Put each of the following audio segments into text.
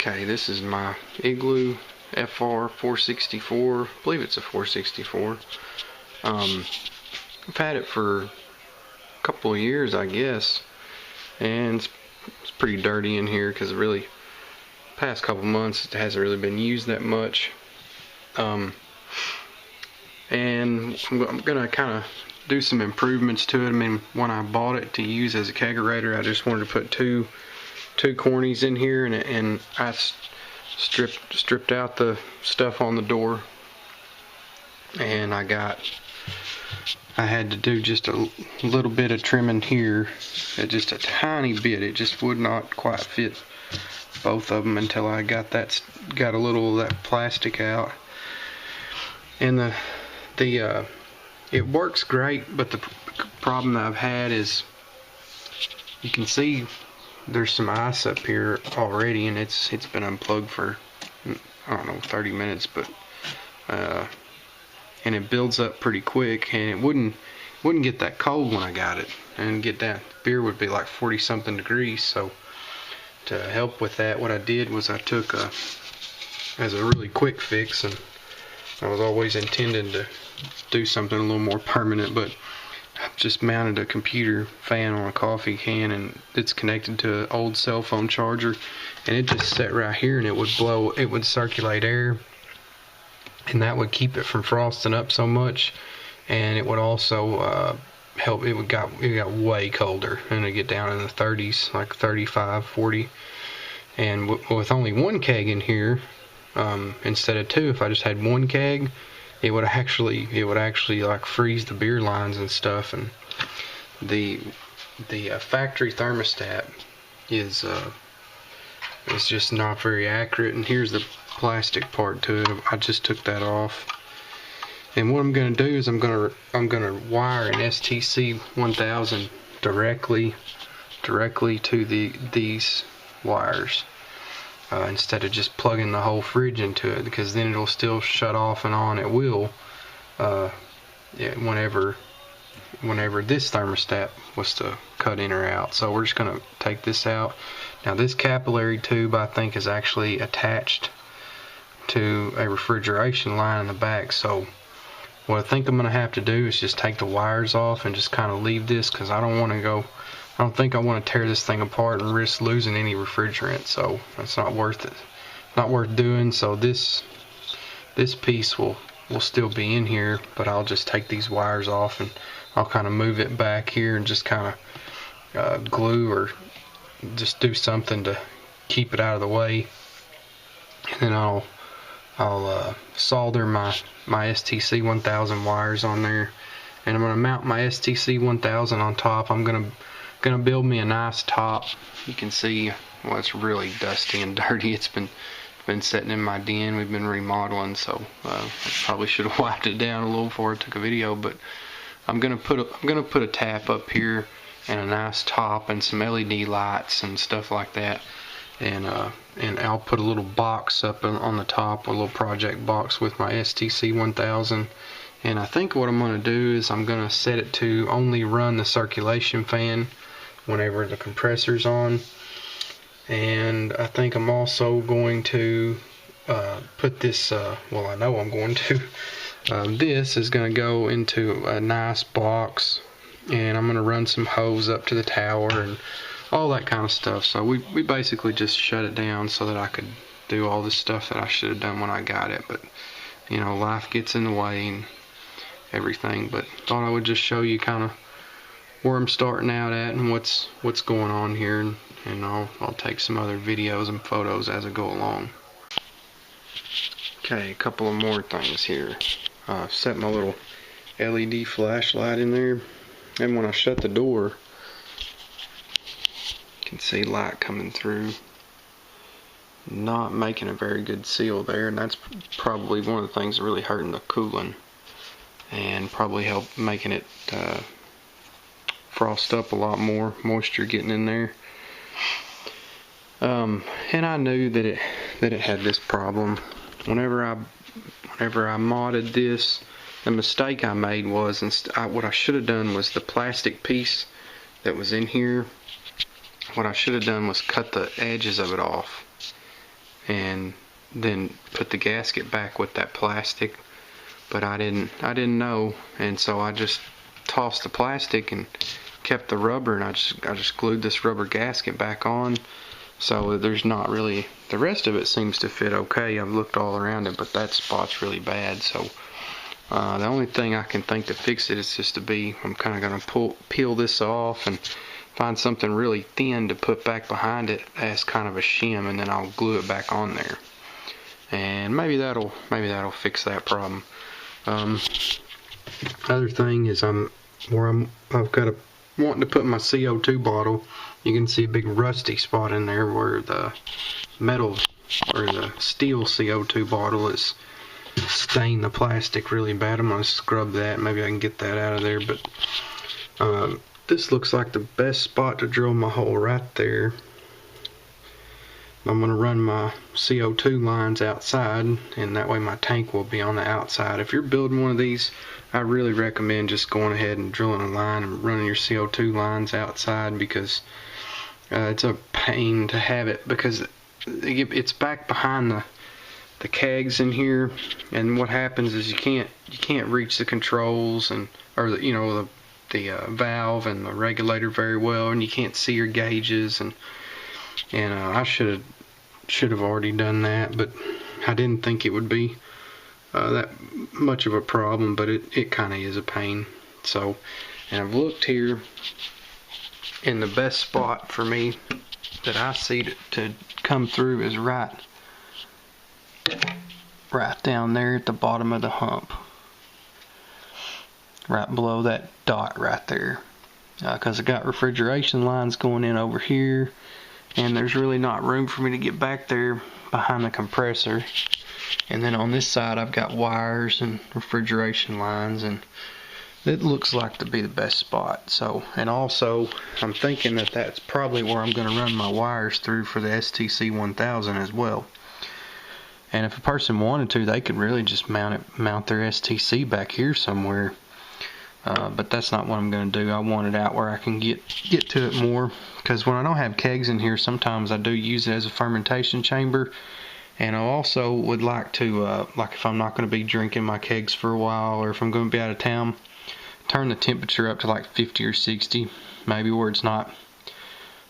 Okay, this is my Igloo FR464. I believe it's a 464. I've had it for a couple of years, I guess, and it's pretty dirty in here because really past couple months it hasn't really been used that much. And I'm gonna kind of do some improvements to it. I mean, when I bought it to use as a kegerator, I just wanted to put two cornies in here, and I stripped out the stuff on the door, and I had to do just a little bit of trimming here, just a tiny bit. It just would not quite fit both of them until I got a little of that plastic out. And it works great, but the problem that I've had is you can see there's some ice up here already, and it's been unplugged for, I don't know, 30 minutes, but and it builds up pretty quick, and it wouldn't get that cold when I got it, and get that beer would be like 40 something degrees. So to help with that, what I did was I took as a really quick fix, and I was always intending to do something a little more permanent, but I've just mounted a computer fan on a coffee can, and it's connected to an old cell phone charger, and it just sat right here, and it would circulate air, and that would keep it from frosting up so much, and it would also help. It got way colder, and it'd get down in the 30s, like 35, 40, and with only one keg in here, instead of two, if I just had one keg, it would actually like freeze the beer lines and stuff. And the factory thermostat is just not very accurate. And here's the plastic part to it. I just took that off. And what I'm going to do is I'm going to wire an STC 1000 directly to these wires. Instead of just plugging the whole fridge into it, because then it'll still shut off and on. It will whenever this thermostat was to cut in or out. So we're just going to take this out. Now this capillary tube, I think, is actually attached to a refrigeration line in the back. So what I think I'm going to have to do is just take the wires off and just kind of leave this, because I don't think I want to tear this thing apart and risk losing any refrigerant, so that's not worth it. Not worth doing. So this piece will still be in here, but I'll just take these wires off, and I'll kind of move it back here and just kind of glue or just do something to keep it out of the way. And then I'll solder my STC 1000 wires on there, and I'm going to mount my STC 1000 on top. I'm gonna build me a nice top. You can see, well, it's really dusty and dirty. It's been sitting in my den. We've been remodeling, so I probably should have wiped it down a little before I took a video. But I'm gonna put a tap up here and a nice top and some LED lights and stuff like that. And I'll put a little box up on the top, a little project box with my STC 1000. And I think what I'm going to do is I'm going to set it to only run the circulation fan whenever the compressor's on. And I think I'm also going to put this, well, I know I'm going to, this is going to go into a nice box, and I'm going to run some hose up to the tower and all that kind of stuff. So we basically just shut it down so that I could do all this stuff that I should have done when I got it. But, you know, life gets in the way and everything. But thought I would just show you kind of where I'm starting out at and what's going on here, and I'll take some other videos and photos as I go along. Okay, a couple of more things here. Set my little LED flashlight in there, and when I shut the door, you can see light coming through. Not making a very good seal there, and that's probably one of the things really hurting the cooling, and probably help making it frost up a lot more, moisture getting in there. And I knew that it had this problem. Whenever I modded this, the mistake I made was, what I should have done was the plastic piece that was in here, what I should have done was cut the edges of it off. and then put the gasket back with that plastic. But I didn't know, and so I just tossed the plastic and kept the rubber, and I just glued this rubber gasket back on. So there's not really, the rest of it seems to fit okay. I've looked all around it, but that spot's really bad. So the only thing I can think to fix it is just I'm kind of going to peel this off and find something really thin to put back behind it as kind of a shim, and then I'll glue it back on there. And maybe that'll fix that problem. Other thing is I've got wanting to put my CO2 bottle. You can see a big rusty spot in there where the metal or the steel CO2 bottle is stained the plastic really bad. I'm going to scrub that. Maybe I can get that out of there. But this looks like the best spot to drill my hole, right there. I'm going to run my CO2 lines outside, and that way my tank will be on the outside. If you're building one of these, I really recommend just going ahead and drilling a line and running your CO2 lines outside, because it's a pain to have it, because it's back behind the kegs in here, and what happens is you can't reach the controls or the valve and the regulator very well, and you can't see your gauges, and I should have already done that, but I didn't think it would be that much of a problem, but it kind of is a pain. So, and I've looked here, and the best spot for me that I see to come through is right down there at the bottom of the hump, right below that dot right there, because I got refrigeration lines going in over here, and there's really not room for me to get back there behind the compressor. And then on this side I've got wires and refrigeration lines, and it looks like to be the best spot. So, and also I'm thinking that that's probably where I'm going to run my wires through for the STC 1000 as well. And if a person wanted to, they could really just mount their STC back here somewhere. But that's not what I'm going to do. I want it out where I can get to it more, because when I don't have kegs in here, sometimes I do use it as a fermentation chamber. And I also would like to, like if I'm not going to be drinking my kegs for a while, or if I'm going to be out of town, turn the temperature up to like 50 or 60, maybe where it's not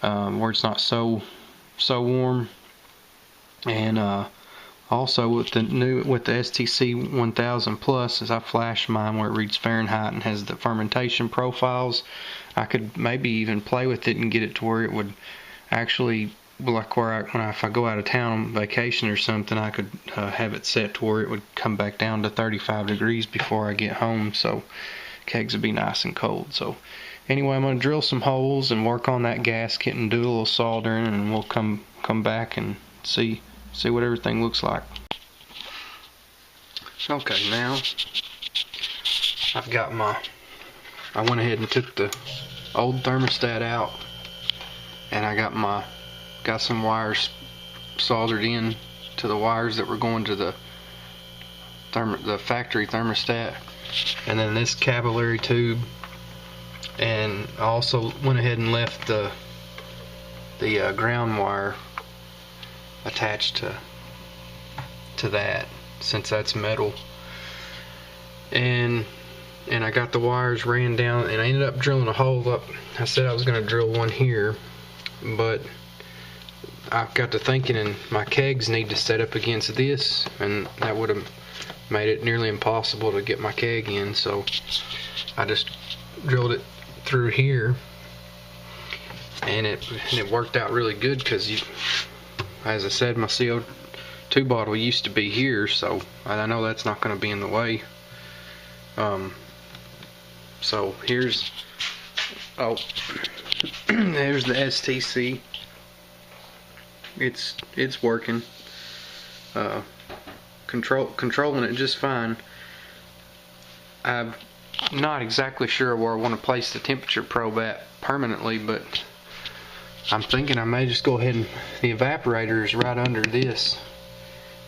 so warm. And also with the STC 1000 Plus, as I flash mine where it reads Fahrenheit and has the fermentation profiles, I could maybe even play with it and get it to where it would actually, like if I go out of town on vacation or something, I could have it set to where it would come back down to 35 degrees before I get home, so kegs would be nice and cold. So anyway, I'm going to drill some holes and work on that gasket and do a little soldering, and we'll come back and see what everything looks like. Okay, now I've got I went ahead and took the old thermostat out, and I got some wires soldered in to the wires that were going to the factory thermostat, and then this capillary tube. And I also went ahead and left the ground wire attached to that, since that's metal. And I got the wires ran down, and I ended up drilling a hole up. I said I was going to drill one here, but I got to thinking, and my kegs need to set up against this, and that would have made it nearly impossible to get my keg in. So I just drilled it through here, and it worked out really good, because as I said, my CO2 bottle used to be here, so I know that's not going to be in the way. So there's the STC. It's working. Controlling it just fine. I'm not exactly sure where I want to place the temperature probe at permanently, but I'm thinking I may just go ahead and, the evaporator is right under this,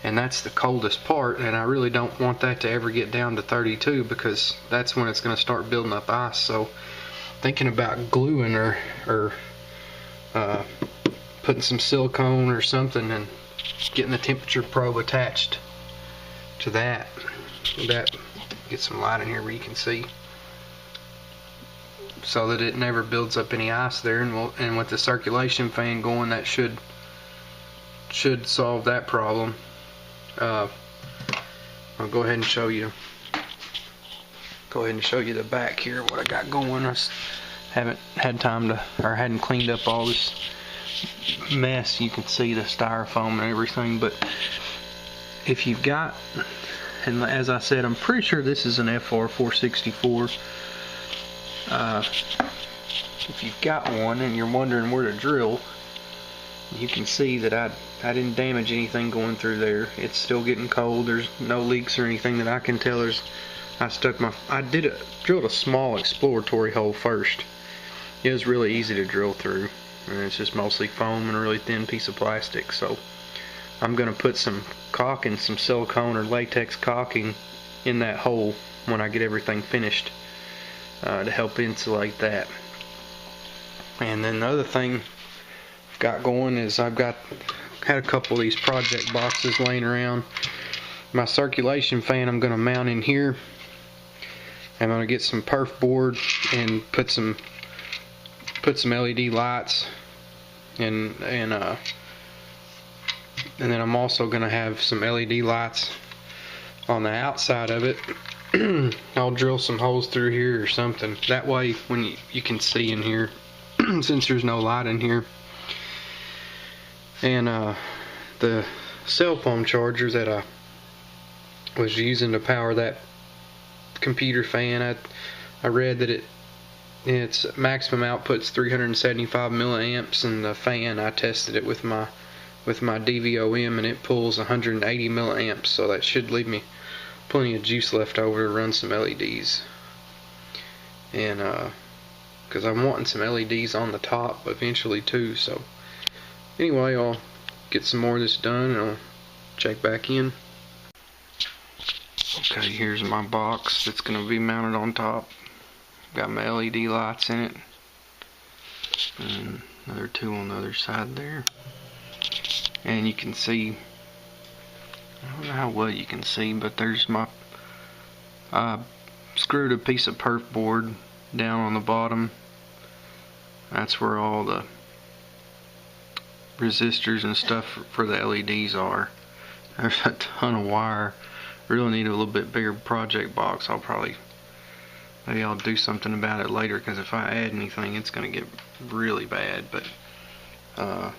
and that's the coldest part, and I really don't want that to ever get down to 32, because that's when it's going to start building up ice. So thinking about gluing or putting some silicone or something and getting the temperature probe attached to that. Get some light in here where you can see, so that it never builds up any ice there. And with the circulation fan going, that should solve that problem. I'll go ahead and show you the back here, what I got going. I haven't had time to, or hadn't cleaned up all this mess. You can see the styrofoam and everything, but if you've got, and as I said, I'm pretty sure this is an FR464. If you've got one and you're wondering where to drill, you can see that I didn't damage anything going through there. It's still getting cold. There's no leaks or anything that I can tell. I drilled a small exploratory hole first. It was really easy to drill through, and it's just mostly foam and a really thin piece of plastic. So I'm going to put some caulking, some silicone or latex caulking in that hole when I get everything finished, to help insulate that. And then the other thing I've got going is I've had a couple of these project boxes laying around. My circulation fan I'm going to mount in here. I'm going to get some perf board and put some LED lights, and then I'm also going to have some LED lights on the outside of it. I'll drill some holes through here or something. That way when you can see in here, since there's no light in here. And the cell phone charger that I was using to power that computer fan, I read that its maximum output's 375 milliamps, and the fan, I tested it with my DVOM, and it pulls 180 milliamps, so that should leave me plenty of juice left over to run some LEDs. And because I'm wanting some LEDs on the top eventually too. So anyway, I'll get some more of this done and I'll check back in. Okay, here's my box that's going to be mounted on top. Got my LED lights in it, and another two on the other side there. And you can see, I don't know how well you can see, but there's my, screwed a piece of perf board down on the bottom. That's where all the resistors and stuff for the LEDs are. There's a ton of wire. Really need a little bit bigger project box. Maybe I'll do something about it later, because if I add anything it's gonna get really bad. But I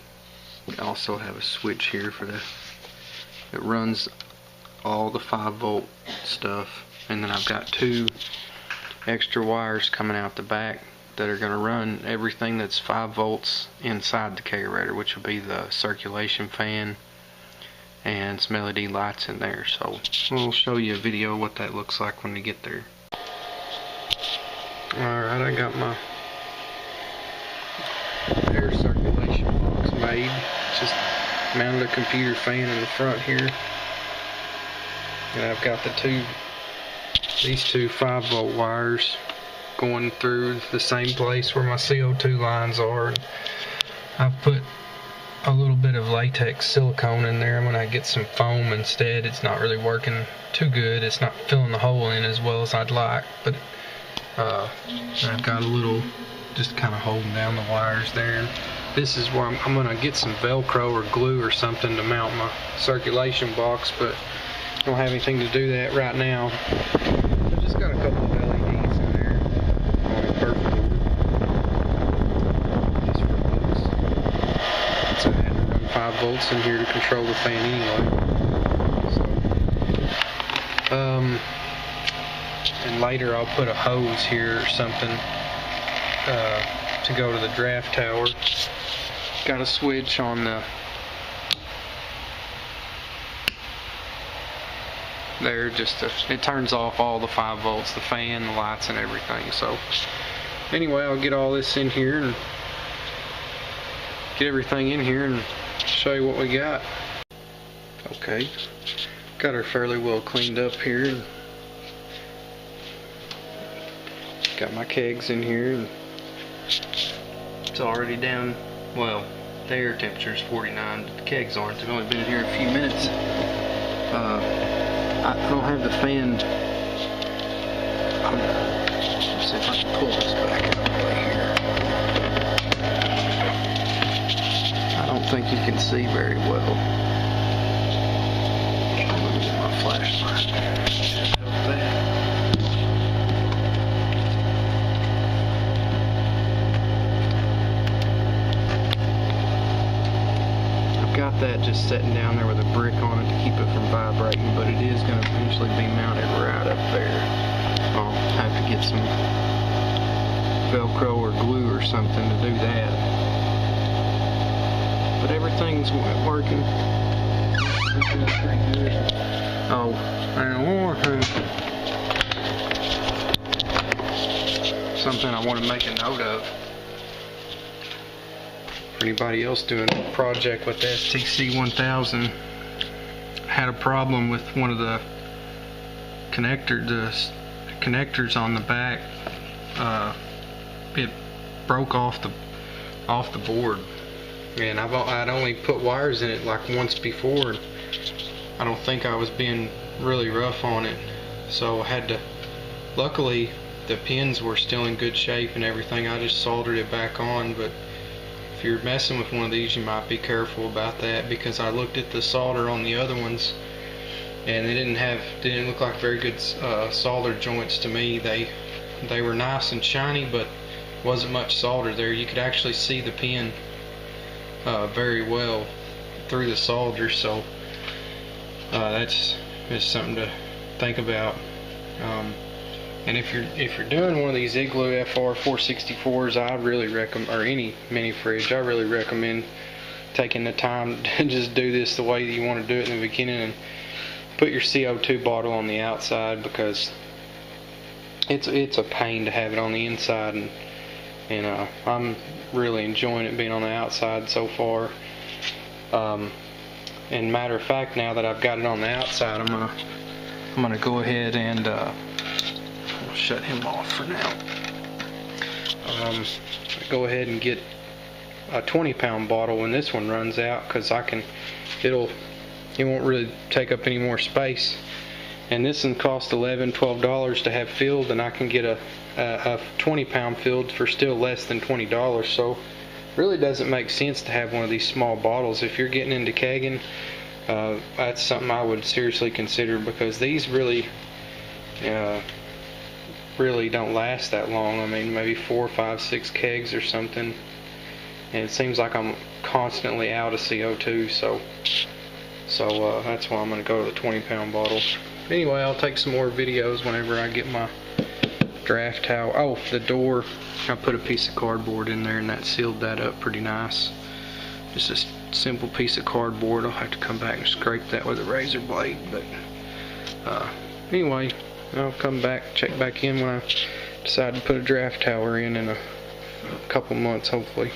also have a switch here for it runs all the 5-volt stuff, and then I've got 2 extra wires coming out the back that are going to run everything that's 5 volts inside the kegerator, which will be the circulation fan and some LED lights in there. So we'll show you a video of what that looks like when we get there. Alright, I got my air circulation box made. Just mounted a computer fan in the front here, and I've got these two 5-volt wires going through the same place where my CO2 lines are. I've put a little bit of latex silicone in there. I'm going to get some foam instead. It's not really working too good. It's not filling the hole in as well as I'd like, but I've got a little, just kind of holding down the wires there. And this is where I'm going to get some Velcro or glue or something to mount my circulation box, but I don't have anything to do that right now. I just got a couple of LEDs in there on a perf board, just for looks. So I had to run 5 volts in here to control the fan anyway. So, and later I'll put a hose here or something to go to the draft tower. Got a switch on the there, it turns off all the 5 volts, the fan, the lights, and everything. So anyway, I'll get all this in here and get everything in here and show you what we got. Okay, got her fairly well cleaned up here. Got my kegs in here, and it's already down, well, The air temperature is 49, but the kegs aren't. They've only been in here a few minutes. I don't have the fan. Let's see if I can pull this back out of the way here. I don't think you can see very well. Let me get my flashlight. Help that. Got that just sitting down there with a brick on it to keep it from vibrating, but it is going to eventually be mounted right up there. I'll have to get some Velcro or glue or something to do that. But everything's working. This is pretty good. Oh, and one more thing. Something I want to make a note of. For anybody else doing a project with the STC 1000, had a problem with one of the connectors on the back. It broke off the board, and I'd only put wires in it like once before. I don't think I was being really rough on it, so I had to. Luckily, the pins were still in good shape and everything. I just soldered it back on, but if you're messing with one of these, you might be careful about that, because I looked at the solder on the other ones and they didn't look like very good solder joints to me. They were nice and shiny, but wasn't much solder there. You could actually see the pin very well through the solder, so that's just something to think about. And if you're doing one of these Igloo FR465s, I really recommend, or any mini fridge, I really recommend taking the time to just do this the way that you want to do it in the beginning, and put your CO2 bottle on the outside, because it's a pain to have it on the inside, and I'm really enjoying it being on the outside so far. And matter of fact, now that I've got it on the outside, I'm gonna go ahead and shut him off for now. Go ahead and get a 20-pound bottle when this one runs out, because it won't really take up any more space. And this one costs $11–12 to have filled, and I can get a 20-pound filled for still less than $20. So it really doesn't make sense to have one of these small bottles. If you're getting into kegging, that's something I would seriously consider, because these really don't last that long. I mean, maybe 4, 5, 6 kegs or something, and it seems like I'm constantly out of CO2, so that's why I'm going to go to the 20-pound bottle. Anyway, I'll take some more videos whenever I get my draft towel. Oh, the door, I put a piece of cardboard in there, and that sealed that up pretty nice. Just a simple piece of cardboard. I'll have to come back and scrape that with a razor blade, but anyway, I'll come back, check back in when I decide to put a draft tower in a couple months, hopefully.